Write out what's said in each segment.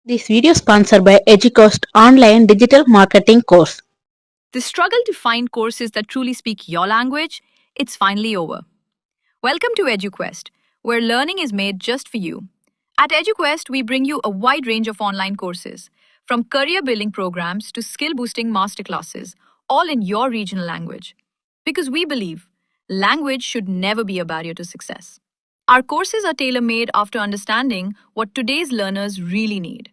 This video sponsored by EduCost online digital marketing course. The struggle to find courses that truly speak your language, it's finally over. Welcome to EduQuest, where learning is made just for you. At EduQuest, we bring you a wide range of online courses, from career building programs to skill boosting masterclasses, all in your regional language. Because we believe language should never be a barrier to success. Our courses are tailor made after understanding what today's learners really need.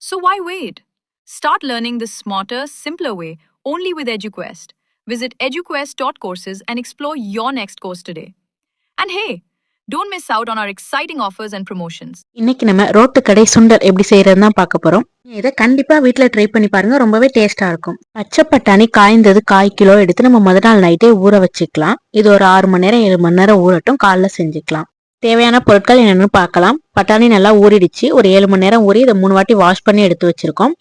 So why wait? Start learning the smarter, simpler way only with EduQuest. Visit eduquest.courses and explore your next course today. And hey, don't miss out on our exciting offers and promotions. இன்னைக்கு நம்ம road கடை சுண்டல் எப்படி செய்யறதுன்னு தான் பார்க்க போறோம். இதை கண்டிப்பா வீட்ல ட்ரை பண்ணி பாருங்க, ரொம்பவே டேஸ்டா இருக்கும். பச்சை பட்டாணி காய்ந்தது 1/4 கிலோ எடுத்து நம்ம முதல் நாள் நைட்டே ஊற வச்சுக்கலாம். இது ஒரு 6 மணி நேரம் 7 மணி நேரம் ஊறட்டும், காலைல செஞ்சுக்கலாம். தேவையான பொருட்கள் என்னன்னு பார்க்கலாம். பட்டாணி நல்லா ஊறிடுச்சு, ஒரு 7 மணி நேரம் ஊறி இதை 3 வாட்டி வாஷ் பண்ணி எடுத்து வச்சிருக்கோம்.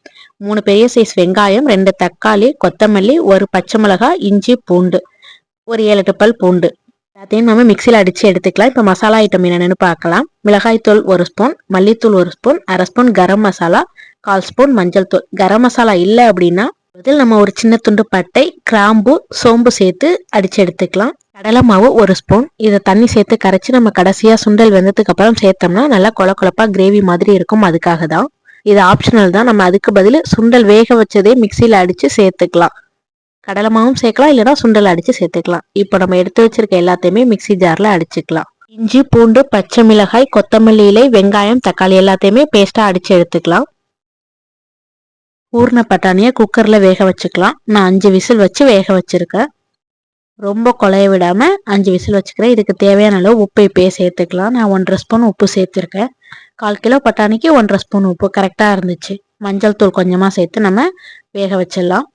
3 பெரிய சைஸ் வெங்காயம், 2 தக்காளி, கொத்தமல்லி, 1 பச்சை மிளகாய், இஞ்சி, பூண்டு, ஒரு 7-8 பல் பூண்டு எல்லாத்தையும் நம்ம மிக்சியில் அடிச்சு எடுத்துக்கலாம். இப்போ மசாலா ஐட்டம் என்னென்னு பார்க்கலாம். மிளகாய் தூள் 1 ஸ்பூன், மல்லித்தூள் 1 spoon, 1/2 spoon garam masala, 1/4 spoon மஞ்சள் தூள். கரம் மசாலா இல்லை அப்படின்னா இதில் நம்ம ஒரு சின்ன துண்டு பட்டை, கிராம்பு, சோம்பு சேர்த்து அடிச்சு எடுத்துக்கலாம். கடலை மாவு 1 ஸ்பூன். இதை தண்ணி சேர்த்து கரைச்சி நம்ம கடைசியா சுண்டல் வெந்ததுக்கு அப்புறம் சேர்த்தோம்னா நல்லா கொழப்பா கிரேவி மாதிரி இருக்கும். அதுக்காக தான் இது ஆப்ஷனல் தான். நம்ம அதுக்கு பதில் சுண்டல் வேக வச்சதே மிக்சியில் அடிச்சு சேர்த்துக்கலாம். கடலை மாவும் சேர்க்கலாம், இல்லைன்னா சுண்டல் அடிச்சு சேர்த்துக்கலாம். இப்போ நம்ம எடுத்து வச்சிருக்க எல்லாத்தையுமே மிக்சி ஜார்ல அடிச்சுக்கலாம். இஞ்சி, பூண்டு, பச்சை மிளகாய், கொத்தமல்லி இலை, வெங்காயம், தக்காளி எல்லாத்தையுமே பேஸ்டா அடிச்சு எடுத்துக்கலாம். ஊர்ன பட்டாணியை குக்கர்ல வேக வச்சுக்கலாம். நான் 5 விசில் வச்சு வேக வச்சிருக்கேன். ரொம்ப குழைய விடாம 5 விசில் வச்சுக்கிறேன். இதுக்கு தேவையான அளவு உப்பு இப்பயே சேர்த்துக்கலாம். நான் 1/2 ஸ்பூன் உப்பு சேர்த்திருக்கேன். 1/4 கிலோ பட்டாணிக்கு 1/2 ஸ்பூன் உப்பு கரெக்டா இருந்துச்சு. மஞ்சள் தூள் கொஞ்சமா சேர்த்து நம்ம வேக வச்சிடலாம்.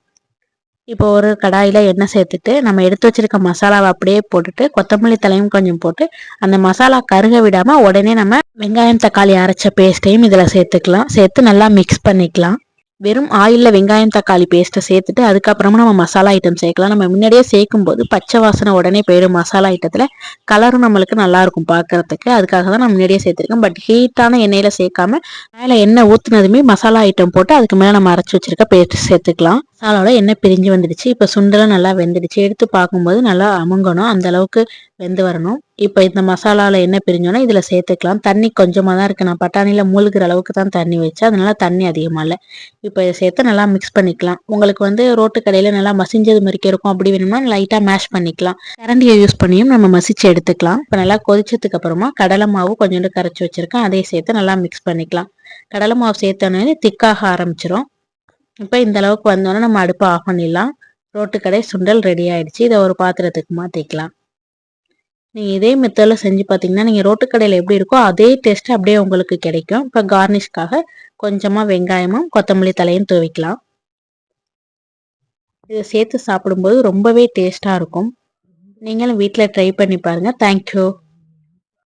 இப்போ ஒரு கடாயில எண்ணெய் சேர்த்துட்டு நம்ம எடுத்து வச்சிருக்க மசாலாவை அப்படியே போட்டுட்டு கொத்தமல்லி தலையும் கொஞ்சம் போட்டு அந்த மசாலா கருக விடாம உடனே நம்ம வெங்காயம் தக்காளி அரைச்ச பேஸ்ட்டையும் இதுல சேர்த்துக்கலாம். சேர்த்து நல்லா மிக்ஸ் பண்ணிக்கலாம். வெறும் ஆயில்ல வெங்காயம் தக்காளி பேஸ்ட்டை சேர்த்துட்டு அதுக்கப்புறமா நம்ம மசாலா ஐட்டம் சேர்க்கலாம். நம்ம முன்னாடியே சேர்க்கும் போது பச்சை வாசனை உடனே போயிடும். மசாலா ஐட்டத்துல கலரும் நம்மளுக்கு நல்லா இருக்கும் பார்க்கறதுக்கு. அதுக்காக தான் நான் முன்னாடியே சேர்த்திருக்கேன். பட் ஹீட்டான எண்ணெயில சேர்க்காம மேலே எண்ணெய் ஊத்துனதுமே மசாலா ஐட்டம் போட்டு அதுக்கு மேலே நம்ம அரைச்சி வச்சிருக்க பேஸ்ட் சேர்த்துக்கலாம். மசாலாவோட எண்ணெய் பிரிஞ்சு வந்துடுச்சு. இப்போ சுண்டலும் நல்லா வெந்துடுச்சு. எடுத்து பார்க்கும்போது நல்லா அமுங்கணும், அந்த அளவுக்கு வெந்து வரணும். இப்போ இந்த மசாலாவில் எண்ணெய் பிரிஞ்சோன்னா இதில் சேர்த்துக்கலாம். தண்ணி கொஞ்சமாக தான் இருக்குது. நான் பட்டாணியில் மூழ்கிற அளவுக்கு தான் தண்ணி வச்சேன், அதனால தண்ணி அதிகமாக இல்லை. இப்போ இதை சேர்த்து நல்லா மிக்ஸ் பண்ணிக்கலாம். உங்களுக்கு ரோட்டு கடையில் நல்லா மசிஞ்சது மாதிரி இருக்கும். அப்படி வேணும்னா லைட்டாக மேஷ் பண்ணிக்கலாம். கரண்டியை யூஸ் பண்ணியும் நம்ம மசிச்சு எடுத்துக்கலாம். இப்போ நல்லா கொதிச்சதுக்கு அப்புறமா கடலை மாவு கொஞ்சோண்டு கரைச்சி வச்சிருக்கேன், அதையும் சேர்த்து நல்லா மிக்ஸ் பண்ணிக்கலாம். கடலை மாவு சேர்த்தோன்னே திக்காக ஆரம்பிச்சிடும். இப்போ இந்த அளவுக்கு வந்தோன்னா நம்ம அடுப்பை ஆஃப் பண்ணிடலாம். ரோட்டு கடை சுண்டல் ரெடி ஆயிடுச்சு. இதை ஒரு பாத்திரத்துக்கு மாற்றிக்கலாம். நீங்கள் இதே மெத்தடில் செஞ்சு பார்த்தீங்கன்னா நீங்கள் ரோட்டு கடையில் எப்படி இருக்கோ அதே டேஸ்ட் அப்படியே உங்களுக்கு கிடைக்கும். இப்போ கார்னிஷ்காக கொஞ்சமாக வெங்காயமும் கொத்தமல்லி தலையும் துவைக்கலாம். இதை சேர்த்து சாப்பிடும்போது ரொம்பவே டேஸ்டாக இருக்கும். நீங்களும் வீட்டில் ட்ரை பண்ணி பாருங்கள். தேங்க்யூ.